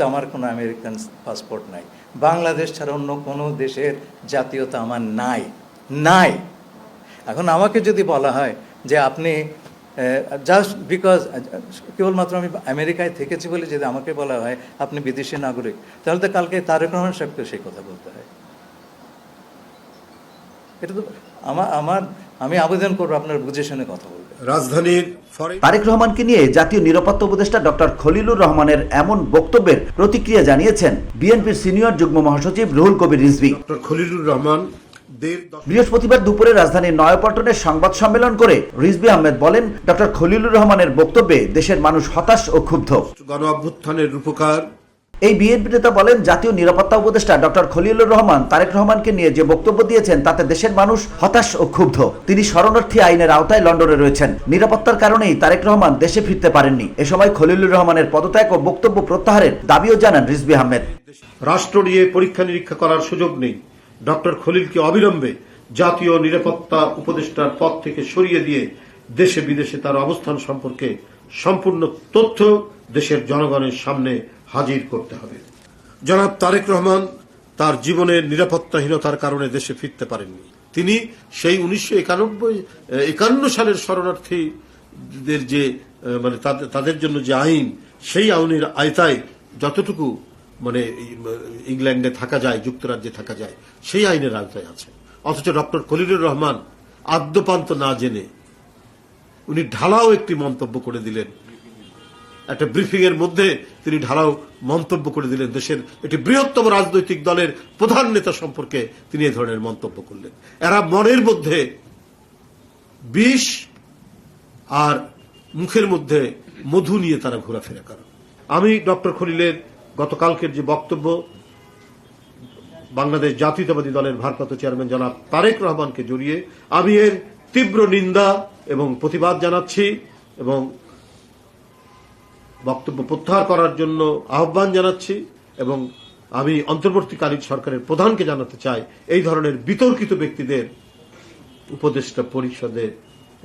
আমার কোনো American passport নাই, বাংলাদেশ ছাড়া অন্য কোনো দেশের জাতীয়তা আমার নাই। এখন আমাকে যদি বলা হয় যে আপনি জাস্ট বিকজ কেবলমাত্র আমি আমেরিকায় থেকেছি বলে যদি আমাকে বলা হয় আপনি বিদেশি নাগরিক, তাহলে তো কালকে তারেক রহমান সাহেবকে সেই কথা বলতে হয়। এটা তো আমি আবেদন করবো আপনার বুঝে শুনে কথা বলবেন। রাজধানীর তারেক রহমানকে নিয়ে জাতীয় নিরাপত্তা উপদেষ্টা ডক্টর খলিলুর রহমানের এমন বক্তব্যের প্রতিক্রিয়া জানিয়েছেন বিএনপির সিনিয়র যুগ্ম মহাসচিব রুহুল কবির রিজভী। ডক্টর খলিলুর রহমান বৃহস্পতিবার দুপুরে রাজধানীর নয়াপল্টনে সংবাদ সম্মেলন করে রিজভী আহমেদ বলেন, ডক্টর খলিলুর রহমানের বক্তব্যে দেশের মানুষ হতাশ ও ক্ষুব্ধ। গণ অভ্যুত্থানের রূপকার এই বিএনপি নেতা বলেন, জাতীয় নিরাপত্তা উপদেষ্টা ডক্টর খলিলুর রহমান তারেক রহমানকে নিয়ে যে বক্তব্য দিয়েছেন তাতে দেশের মানুষ হতাশ ও ক্ষুব্ধ। তিনি শরণার্থী আইনের আওতায় লন্ডনে রয়েছেন। নিরাপত্তার কারণেই তারেক রহমান দেশে ফিরতে পারেননি। এ সময় খলিলুর রহমানের পদত্যাগ ও বক্তব্য প্রত্যাহারের দাবিও জানান রিজভী আহমেদ। রাষ্ট্র নিয়ে পরীক্ষা নিরীক্ষা করার সুযোগ নেই। ডক্টর খলিলকে অবিলম্বে জাতীয় নিরাপত্তা উপদেষ্টার পদ থেকে সরিয়ে দিয়ে দেশে বিদেশে তার অবস্থান সম্পর্কে সম্পূর্ণ তথ্য দেশের জনগণের সামনে হাজির করতে হবে। জনাব তারেক রহমান তার জীবনের নিরাপত্তাহীনতার কারণে দেশে ফিরতে পারেননি। তিনি সেই 1951 সালের শরণার্থীদের যে তাদের জন্য যে আইন, সেই আইনের আয়তায় যতটুকু ইংল্যান্ডে থাকা যায়, যুক্তরাজ্যে থাকা যায়, সেই আইনের আওতায় আছে। অথচ ডক্টর খলিলুর রহমান আদ্যপান্ত না জেনে উনি ঢালাও একটি মন্তব্য করে দিলেন। একটা ব্রিফিং এর মধ্যে তিনি ঢালাও মন্তব্য করে দিলেন। দেশের একটি বৃহত্তম রাজনৈতিক দলের প্রধান নেতা সম্পর্কে তিনি এ ধরনের মন্তব্য করলেন। এরা মনের মধ্যে বিষ আর মুখের মধ্যে মধু নিয়ে তারা ঘোরাফেরা করে। আমি ডক্টর খলিলের গতকালকের যে বক্তব্য, বাংলাদেশ জাতীয়তাবাদী দলের ভারপ্রাপ্ত চেয়ারম্যান জনাব তারেক রহমানকে জড়িয়ে আমি এর তীব্র নিন্দা এবং প্রতিবাদ জানাচ্ছি এবং বক্তব্য প্রত্যাহার করার জন্য আহ্বান জানাচ্ছি। এবং আমি অন্তর্বর্তীকালীন সরকারের প্রধানকে জানাতে চাই, এই ধরনের বিতর্কিত ব্যক্তিদের উপদেষ্টা পরিষদে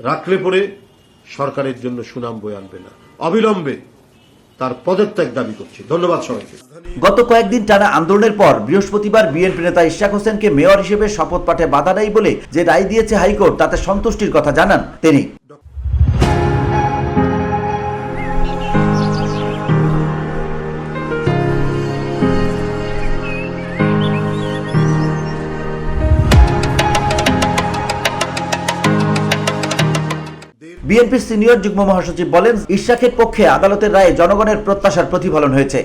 রাখলে পরে সরকারের জন্য সুনাম বয়ে আনবে না। অবিলম্বে তার পদত্যাগ দাবি করছি। ধন্যবাদ সবাইকে। গত কয়েকদিন টানা আন্দোলনের পর বৃহস্পতিবার বিএনপি নেতা ইশাক হোসেনকে মেয়র হিসেবে শপথ পাঠে বাধা নেই বলে যে রায় দিয়েছে হাইকোর্ট, তাতে সন্তুষ্টির কথা জানান তিনি। বিএনপির সিনিয়র যুগ্ম মহাসচিব বলেন, ইশাকের পক্ষে আদালতের রায়ে জনগণের প্রত্যাশার প্রতিফলন হয়েছে।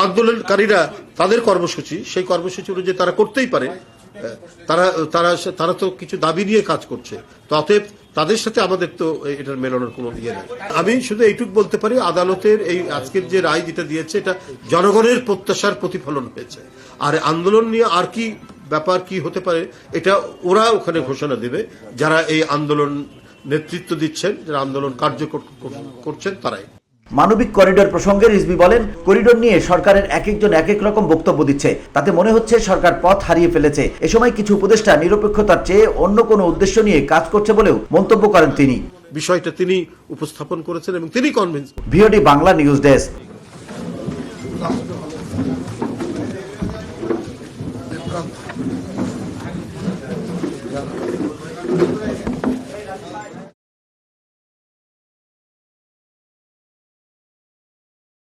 আন্দোলনকারীরা তাদের কর্মসূচি, সেই কর্মসূচি অনুযায়ী তারা করতেই পারে। তারা তো কিছু দাবি নিয়ে কাজ করছে, তো অতএব তাদের সাথে আমাদের তো এটার মেলানোর কোনো ইয়ে নেই। আমি শুধু এইটুকু বলতে পারি, আদালতের এই আজকের যে রায় যেটা দিয়েছে, এটা জনগণের প্রত্যাশার প্রতিফলন হয়েছে। আর আন্দোলন নিয়ে আর কি ব্যাপার কি হতে পারে, এটা ওরা ওখানে ঘোষণা দেবে, যারা এই আন্দোলন নেতৃত্ব দিচ্ছেন, যারা আন্দোলন কার্যকর করছেন তারাই। মানবিক করিডোর প্রসঙ্গে রিজভী বলেন, করিডোর নিয়ে সরকারের এক একজন এক এক রকম বক্তব্য দিচ্ছে, তাতে মনে হচ্ছে সরকার পথ হারিয়ে ফেলেছে। এ সময় কিছু উপদেষ্টা নিরপেক্ষতার চেয়ে অন্য কোনো উদ্দেশ্য নিয়ে কাজ করছে বলেও মন্তব্য করেন তিনি। বিষয়টা তিনি উপস্থাপন করেছেন এবং তিনি convince. VOD Bangla news desk.